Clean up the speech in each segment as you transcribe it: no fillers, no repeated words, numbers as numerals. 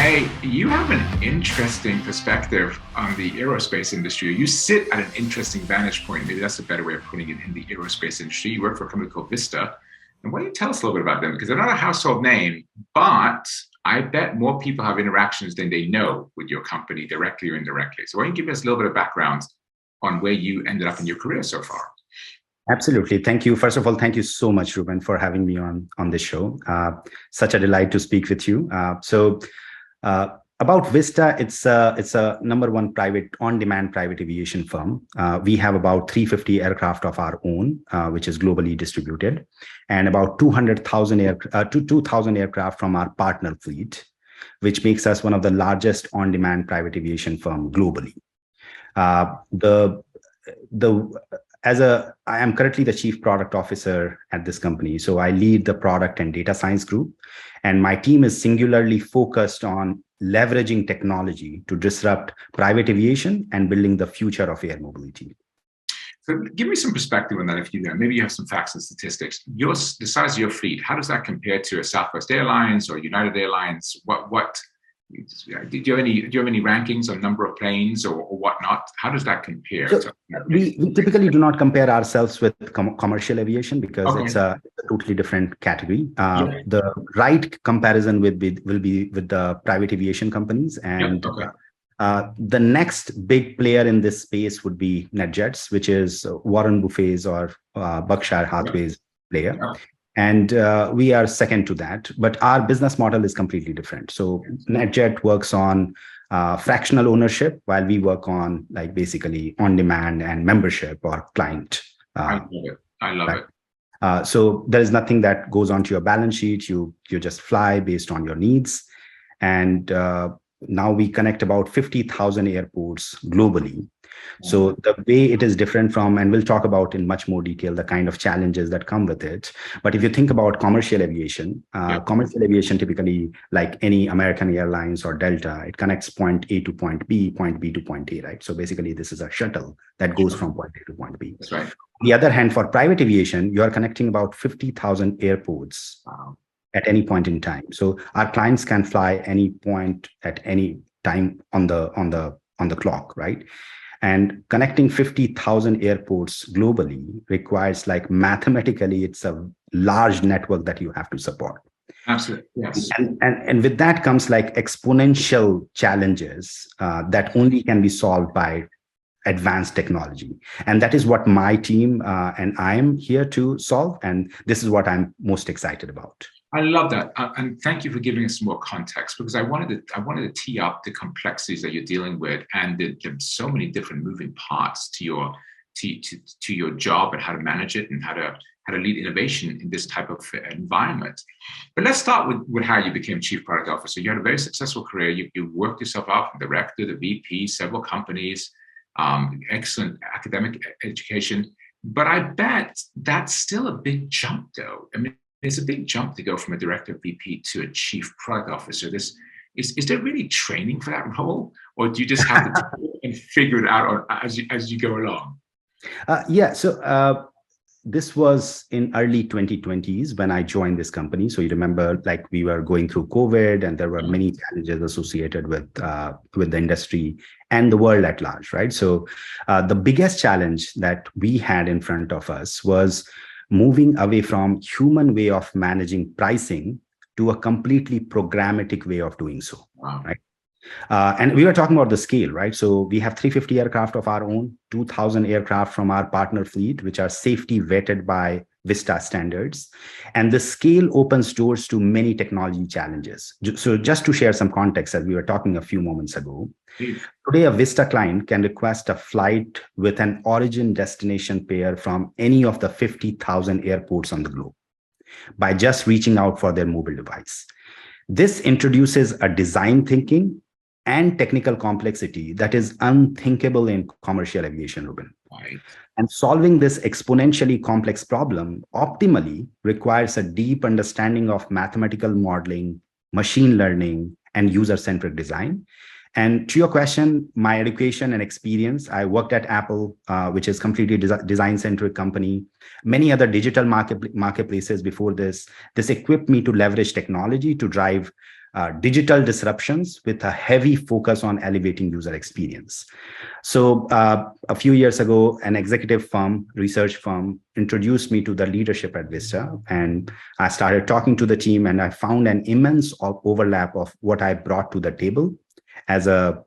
Vinay, you have an interesting perspective on the aerospace industry. You sit at an interesting vantage point. Maybe that's a better way of putting it in the aerospace industry. You work for a company called Vista. And why don't you tell us a little bit about them? Because they're not a household name, but I bet more people have interactions than they know with your company directly or indirectly. So why don't you give us a little bit of background on where you ended up in your career so far? Absolutely. Thank you. First of all, thank you so much, Ruben, for having me on this show. Such a delight to speak with you. About Vista, it's a number one private on-demand private aviation firm. We have about 350 aircraft of our own, which is globally distributed, and about 2,000 aircraft from our partner fleet, which makes us one of the largest on-demand private aviation firm globally. I am currently the chief product officer at this company. So I lead the product and data science group, and my team is singularly focused on leveraging technology to disrupt private aviation and building the future of air mobility. So give me some perspective on that, if you know. Maybe you have some facts and statistics. The size of your fleet, how does that compare to a Southwest Airlines or United Airlines? Do you have any rankings on number of planes or whatnot? How does that compare? So we typically do not compare ourselves with commercial aviation because it's a totally different category. The right comparison will be with the private aviation companies, and the next big player in this space would be NetJets, which is Warren Buffett's or Berkshire Hathaway's player. And we are second to that, but our business model is completely different. So NetJet works on fractional ownership, while we work on like basically on demand and membership or client. I love it. So there is nothing that goes onto your balance sheet. You just fly based on your needs. And now we connect about 50,000 airports globally. So the way it is different from, and we'll talk about in much more detail, the kind of challenges that come with it. But if you think about commercial aviation typically, like any American Airlines or Delta, it connects point A to point B to point A, right? So basically this is a shuttle that goes from point A to point B. That's right. On the other hand, for private aviation, you are connecting about 50,000 airports at any point in time. So our clients can fly any point at any time on the clock, right? And connecting 50,000 airports globally requires, like, mathematically, it's a large network that you have to support. Absolutely, yes. And with that comes like exponential challenges that only can be solved by advanced technology. And that is what my team and I am here to solve. And this is what I'm most excited about. I love that, and thank you for giving us more context, because I wanted to tee up the complexities that you're dealing with, and there's so many different moving parts to your job and how to manage it and how to lead innovation in this type of environment. But let's start with how you became chief product officer. You had a very successful career. You worked yourself up from director to VP, several companies, excellent academic education. But I bet that's still a big jump, though. I mean, it's a big jump to go from a director VP to a chief product officer. Is there really training for that role, or do you just have to and figure it out as you go along? So this was in early 2020s when I joined this company. So you remember, like, we were going through COVID, and there were many challenges associated with the industry and the world at large, right? So the biggest challenge that we had in front of us was moving away from human way of managing pricing to a completely programmatic way of doing so, right? And we were talking about the scale, right? So we have 350 aircraft of our own, 2,000 aircraft from our partner fleet, which are safety vetted by Vista standards. And the scale opens doors to many technology challenges. So just to share some context, as we were talking a few moments ago, today a Vista client can request a flight with an origin destination pair from any of the 50,000 airports on the globe by just reaching out for their mobile device. This introduces a design thinking and technical complexity that is unthinkable in commercial aviation, Ruben. Right. And solving this exponentially complex problem optimally requires a deep understanding of mathematical modeling, machine learning, and user-centric design. And to your question, my education and experience, I worked at Apple, which is completely design-centric company, many other digital marketplaces before this. This equipped me to leverage technology to drive digital disruptions with a heavy focus on elevating user experience. So a few years ago, an executive firm, research firm, introduced me to the leadership at Vista, and I started talking to the team, and I found an immense overlap of what I brought to the table as a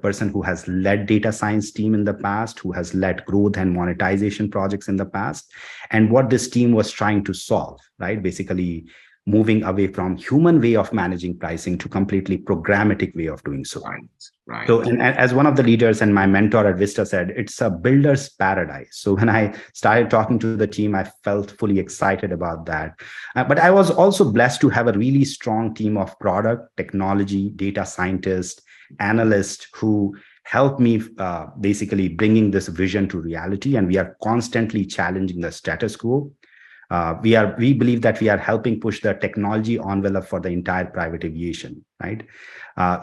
person who has led data science team in the past, who has led growth and monetization projects in the past, and what this team was trying to solve, right? Basically, moving away from human way of managing pricing to completely programmatic way of doing so. Right. So, and as one of the leaders and my mentor at Vista said, it's a builder's paradise. So when I started talking to the team, I felt fully excited about that. But I was also blessed to have a really strong team of product, technology, data scientists, analysts who helped me basically bringing this vision to reality. And we are constantly challenging the status quo. We believe that we are helping push the technology envelope for the entire private aviation, right?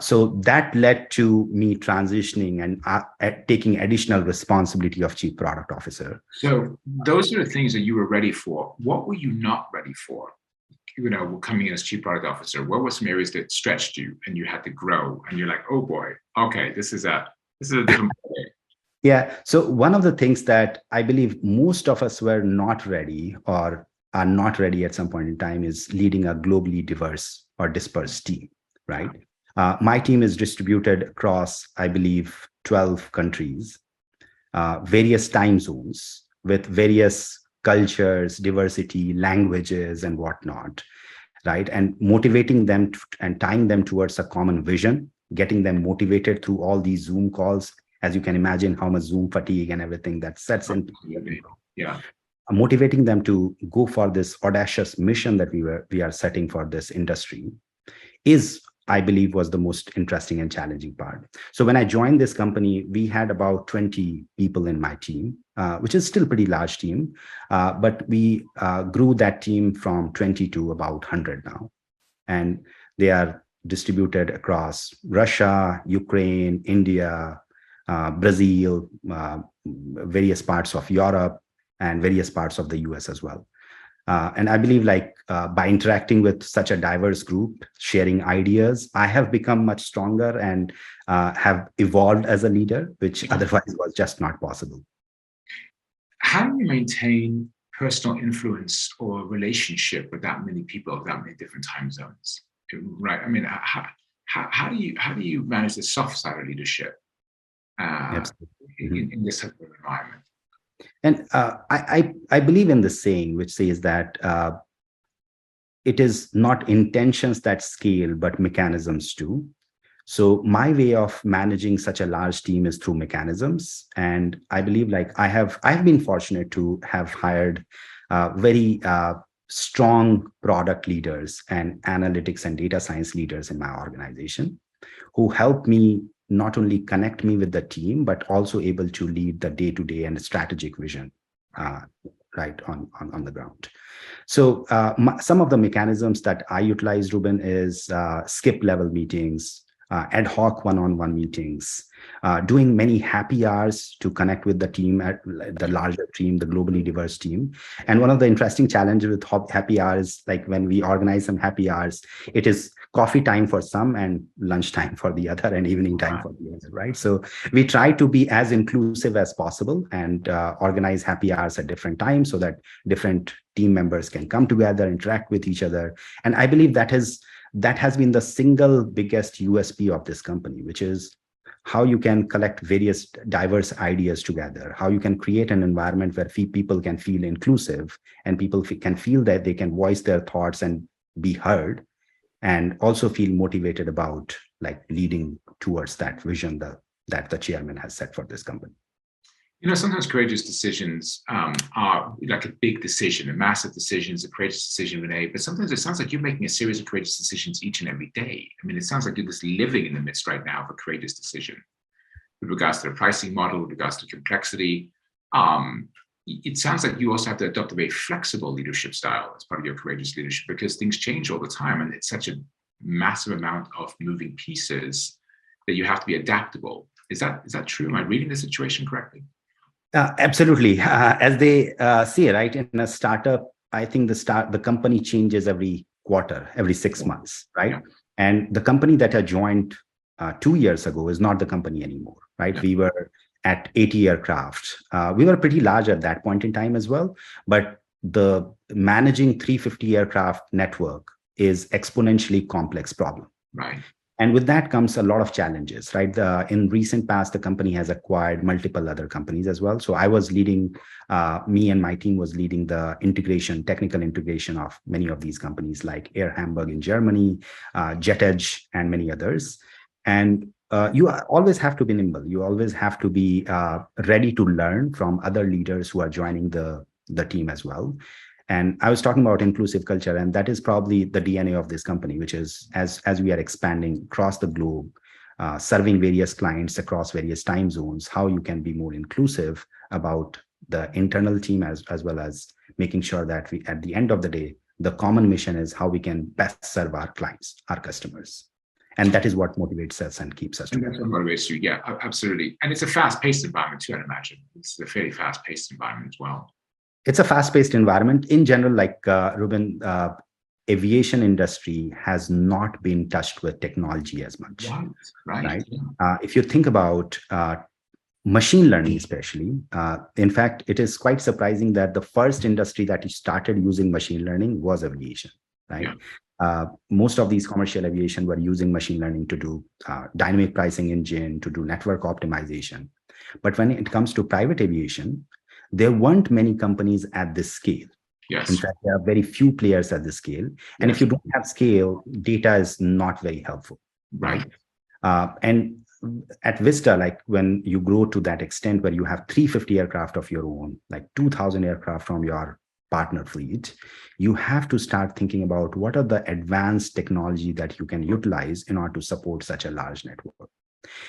So that led to me transitioning and taking additional responsibility of chief product officer. So those are the things that you were ready for. What were you not ready for? You know, coming in as chief product officer, what were some areas that stretched you and you had to grow? And you're like, oh boy, okay, this is a different way. Yeah. So one of the things that I believe most of us were not ready or are not ready at some point in time is leading a globally diverse or dispersed team, right? My team is distributed across, I believe, 12 countries, various time zones with various cultures, diversity, languages, and whatnot, right? And motivating them and tying them towards a common vision, getting them motivated through all these Zoom calls. As you can imagine, how much Zoom fatigue and everything that sets in. Yeah. Motivating them to go for this audacious mission that we are setting for this industry is, I believe, was the most interesting and challenging part. So when I joined this company, we had about 20 people in my team, which is still a pretty large team, but we grew that team from 20 to about 100 now. And they are distributed across Russia, Ukraine, India, Brazil, various parts of Europe, and various parts of the US as well. And I believe by interacting with such a diverse group, sharing ideas, I have become much stronger and have evolved as a leader, which otherwise was just not possible. How do you maintain personal influence or relationship with that many people, that many different time zones? Right. I mean, how do you manage the soft side of leadership in this type of environment? And I believe in the saying which says that it is not intentions that scale, but mechanisms do. So my way of managing such a large team is through mechanisms. And I believe I've been fortunate to have hired very strong product leaders and analytics and data science leaders in my organization who help me not only connect me with the team, but also able to lead the day-to-day and strategic vision right on the ground. So some of the mechanisms that I utilize, Ruben, is skip level meetings, ad hoc one-on-one meetings, doing many happy hours to connect with the team, at the larger team, the globally diverse team. And one of the interesting challenges with happy hours, like when we organize some happy hours, it is coffee time for some and lunch time for the other and evening time for the other, right? So we try to be as inclusive as possible and organize happy hours at different times so that different team members can come together, interact with each other. And I believe that has been the single biggest USP of this company, which is how you can collect various diverse ideas together, how you can create an environment where people can feel inclusive and people can feel that they can voice their thoughts and be heard, and also feel motivated about leading towards that vision that the chairman has set for this company. You know, sometimes courageous decisions are like a big decision, a massive decision is a courageous decision, Vinay, but sometimes it sounds like you're making a series of courageous decisions each and every day. I mean, it sounds like you're just living in the midst right now of a courageous decision with regards to the pricing model, with regards to complexity. It sounds like you also have to adopt a very flexible leadership style as part of your courageous leadership because things change all the time and it's such a massive amount of moving pieces that you have to be adaptable. Is that true? Am I reading the situation correctly? Absolutely. As they say, right, in a startup, I think the company changes every quarter, every 6 months, right? Yeah. And the company that I joined 2 years ago is not the company anymore, right? Yeah. We were at 80 aircraft. We were pretty large at that point in time as well, but the managing 350 aircraft network is exponentially complex problem. Right. And with that comes a lot of challenges, right? In recent past, the company has acquired multiple other companies as well. So I was leading, me and my team was leading the integration, technical integration of many of these companies like Air Hamburg in Germany, JetEdge, and many others. And you always have to be nimble. You always have to be ready to learn from other leaders who are joining the team as well. And I was talking about inclusive culture, and that is probably the DNA of this company, which is as we are expanding across the globe, serving various clients across various time zones, how you can be more inclusive about the internal team as well as making sure that we, at the end of the day, the common mission is how we can best serve our clients, our customers. And that is what motivates us and keeps us And together. that's what motivates you. Yeah, absolutely. And it's a fast-paced environment too, I'd imagine. It's a fairly fast-paced environment as well. It's a fast-paced environment in general. Like Ruben, aviation industry has not been touched with technology as much. Right. Yeah. If you think about machine learning, especially, in fact, it is quite surprising that the first industry that started using machine learning was aviation. Right. Yeah. Most of these commercial aviation were using machine learning to do dynamic pricing engine, to do network optimization. But when it comes to private aviation, there weren't many companies at this scale. Yes. In fact, there are very few players at this scale. And if you don't have scale, data is not very helpful. Right. And at Vista, like when you grow to that extent where you have 350 aircraft of your own, like 2,000 aircraft from your partner fleet, you have to start thinking about what are the advanced technology that you can utilize in order to support such a large network.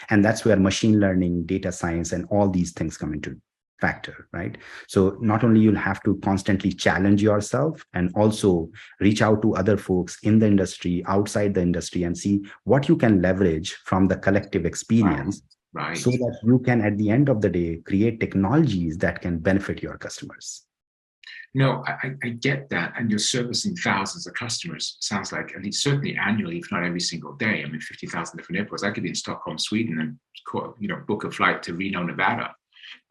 And that's where machine learning, data science, and all these things come into factor, right? So not only you'll have to constantly challenge yourself and also reach out to other folks in the industry, outside the industry, and see what you can leverage from the collective experience. Right. So that you can, at the end of the day, create technologies that can benefit your customers. No, I get that. And you're servicing thousands of customers, sounds like, at least certainly annually, if not every single day. I mean, 50,000 different airports. I could be in Stockholm, Sweden, and book a flight to Reno, Nevada.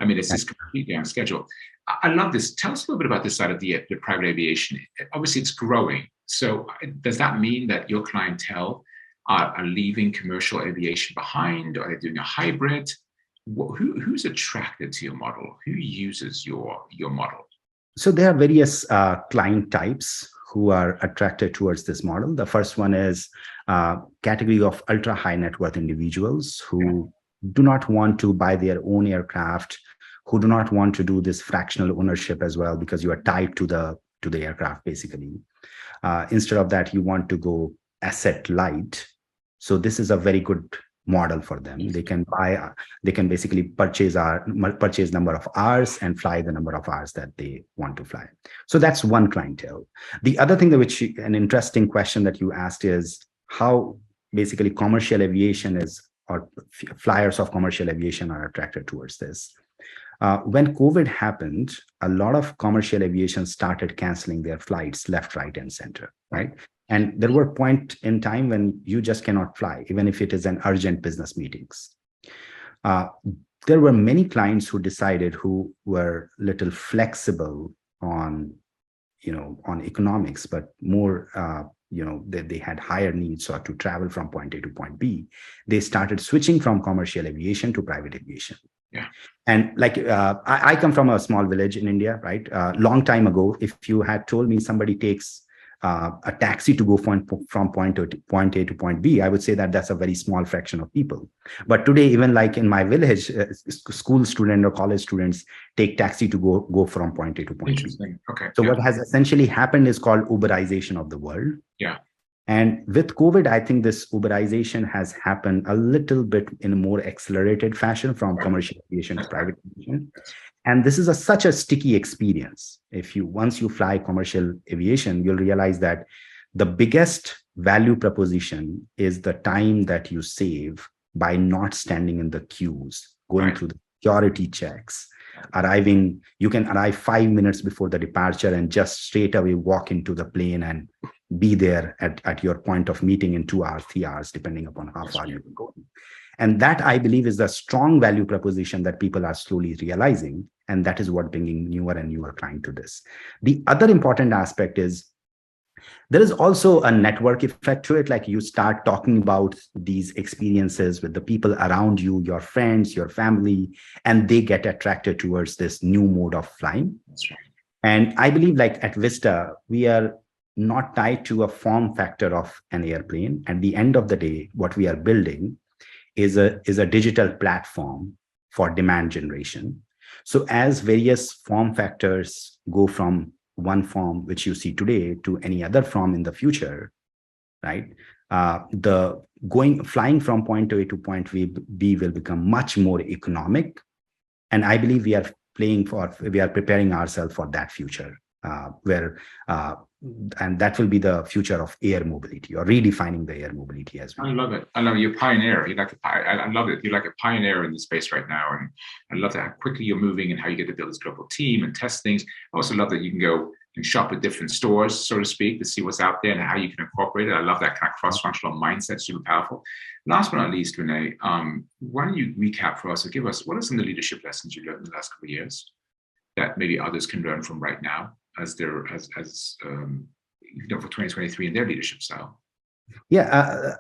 I mean, it's just completely on schedule. I love this. Tell us a little bit about this side of the private aviation. Obviously, it's growing. So does that mean that your clientele are leaving commercial aviation behind? Or are they doing a hybrid? Who's attracted to your model? Who uses your model? So there are various client types who are attracted towards this model. The first one is category of ultra high net worth individuals who do not want to buy their own aircraft, who do not want to do this fractional ownership as well, because you are tied to the aircraft basically. Instead of that, you want to go asset light. So this is a very good model for them. They can basically purchase number of hours and fly the number of hours that they want to fly. So that's one clientele. The other thing an interesting question that you asked is how basically commercial aviation or flyers of commercial aviation are attracted towards this. When COVID happened, a lot of commercial aviation started canceling their flights left, right, and center, right? And there were points in time when you just cannot fly, even if it is an urgent business meetings. There were many clients who were little flexible on economics, but more, they had higher needs or to travel from point A to point B. They started switching from commercial aviation to private aviation. Yeah. And like I come from a small village in India, right? Long time ago, if you had told me somebody takes a taxi to go from point A to point B, I would say that that's a very small fraction of people. But today, even like in my village, school students or college students take taxi to go from point A to point B. Okay. So what has essentially happened is called Uberization of the world. Yeah. And with COVID, I think this Uberization has happened a little bit in a more accelerated fashion from commercial aviation to private aviation. And this is such a sticky experience. Once you fly commercial aviation, you'll realize that the biggest value proposition is the time that you save by not standing in the queues, going through the security checks, you can arrive 5 minutes before the departure and just straight away walk into the plane and be there at your point of meeting in 2 hours, 3 hours, depending upon how far you're going. And that, I believe, is the strong value proposition that people are slowly realizing. And that is what bringing newer and newer clients to this. The other important aspect is there is also a network effect to it. Like you start talking about these experiences with the people around you, your friends, your family, and they get attracted towards this new mode of flying. That's right. And I believe like at Vista, we are not tied to a form factor of an airplane. At the end of the day, what we are building is a digital platform for demand generation. So as various form factors go from one form which you see today to any other form in the future, right? The flying from point A to point B will become much more economic, and I believe we are preparing ourselves for that future, and that will be the future of air mobility, or redefining the air mobility as well. I love it. I love it. You're a pioneer. I love it. You're like a pioneer in the space right now. And I love that how quickly you're moving and how you get to build this global team and test things. I also love that you can go and shop at different stores, so to speak, to see what's out there and how you can incorporate it. I love that kind of cross-functional mindset, super powerful. Last but not least, Vinay, why don't you recap for us or give us, what are some of the leadership lessons you learned in the last couple of years that maybe others can learn from right now as they're, for 2023 in their leadership style? Yeah,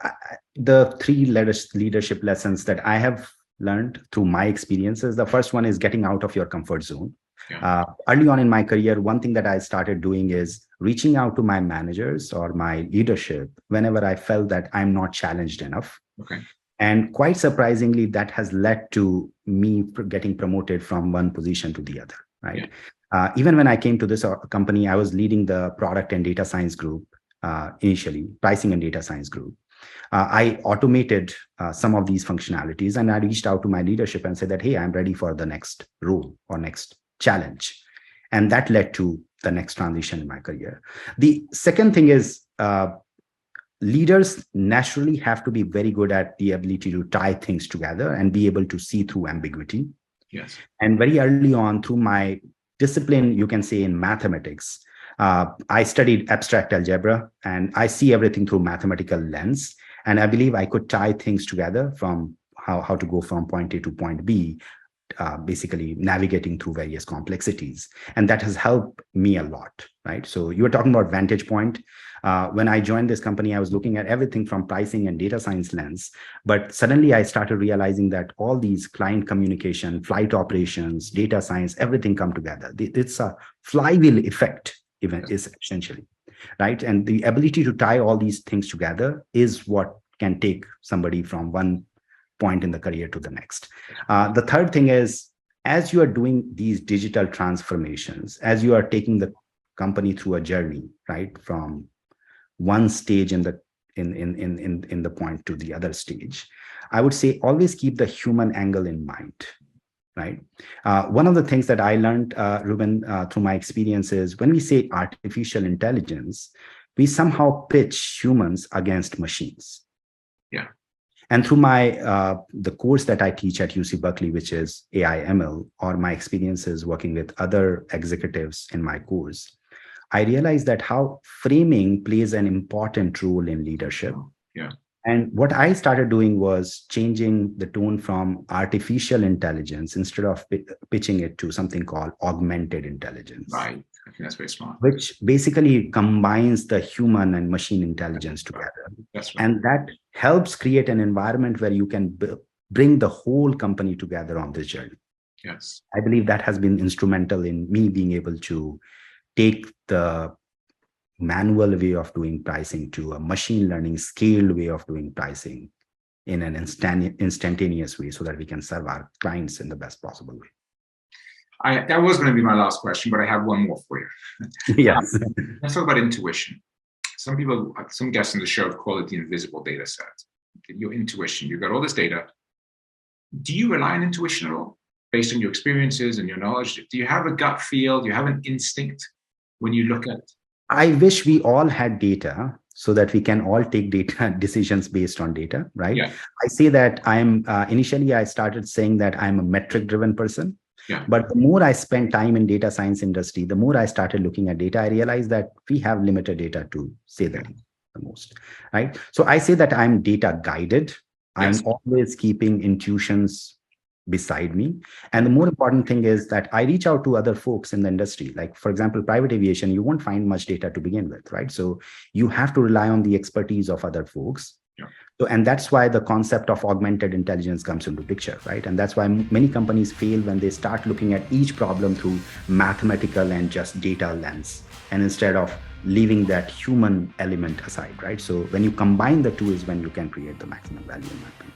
the three leadership lessons that I have learned through my experiences. The first one is getting out of your comfort zone. Yeah. Early on in my career, one thing that I started doing is reaching out to my managers or my leadership whenever I felt that I'm not challenged enough. Okay. And quite surprisingly, that has led to me getting promoted from one position to the other, right? Yeah. Even when I came to this company, I was leading the product and data science group, initially, pricing and data science group. I automated some of these functionalities, and I reached out to my leadership and said that, hey, I'm ready for the next role or next challenge. And that led to the next transition in my career. The second thing is leaders naturally have to be very good at the ability to tie things together and be able to see through ambiguity. Yes. And very early on, through my discipline, you can say in mathematics, I studied abstract algebra, and I see everything through mathematical lens. And I believe I could tie things together from how to go from point A to point B, basically navigating through various complexities. And that has helped me a lot, right? So you were talking about vantage point. When I joined this company, I was looking at everything from pricing and data science lens. But suddenly I started realizing that all these client communication, flight operations, data science, everything come together. It's a flywheel effect, even is essentially, right? And the ability to tie all these things together is what can take somebody from one point in the career to the next. The third thing is, as you are doing these digital transformations, as you are taking the company through a journey, right, from one stage in the point to the other stage, I would say always keep the human angle in mind, right? One of the things that I learned, Ruben, through my experience is when we say artificial intelligence, we somehow pitch humans against machines. Yeah. And through my the course that I teach at UC Berkeley, which is AI ML, or my experiences working with other executives in my course, I realized that how framing plays an important role in leadership. Yeah. And what I started doing was changing the tone from artificial intelligence instead of pitching it to something called augmented intelligence. Right. I think that's very smart. Which basically combines the human and machine intelligence together. That's right. And that helps create an environment where you can bring the whole company together on this journey. Yes. I believe that has been instrumental in me being able to take the manual way of doing pricing to a machine learning scaled way of doing pricing in an instantaneous way so that we can serve our clients in the best possible way. That was going to be my last question, but I have one more for you. Yes. Let's talk about intuition. Some guests on the show have called it the invisible data set. Your intuition, you've got all this data. Do you rely on intuition at all based on your experiences and your knowledge? Do you have a gut feel? Do you have an instinct when you look at it? I wish we all had data so that we can all take data decisions based on data, right? Yeah. I say that initially I started saying that I'm a metric driven person. Yeah. But the more I spent time in data science industry, the more I started looking at data, I realized that we have limited data to say the most, right? So I say that I'm data guided. Yes. I'm always keeping intuitions beside me. And the more important thing is that I reach out to other folks in the industry. Like, for example, private aviation, you won't find much data to begin with, right? So you have to rely on the expertise of other folks. Yeah. So, and that's why the concept of augmented intelligence comes into picture, right? And that's why many companies fail when they start looking at each problem through mathematical and just data lens, and instead of leaving that human element aside, right? So when you combine the two is when you can create the maximum value in my opinion.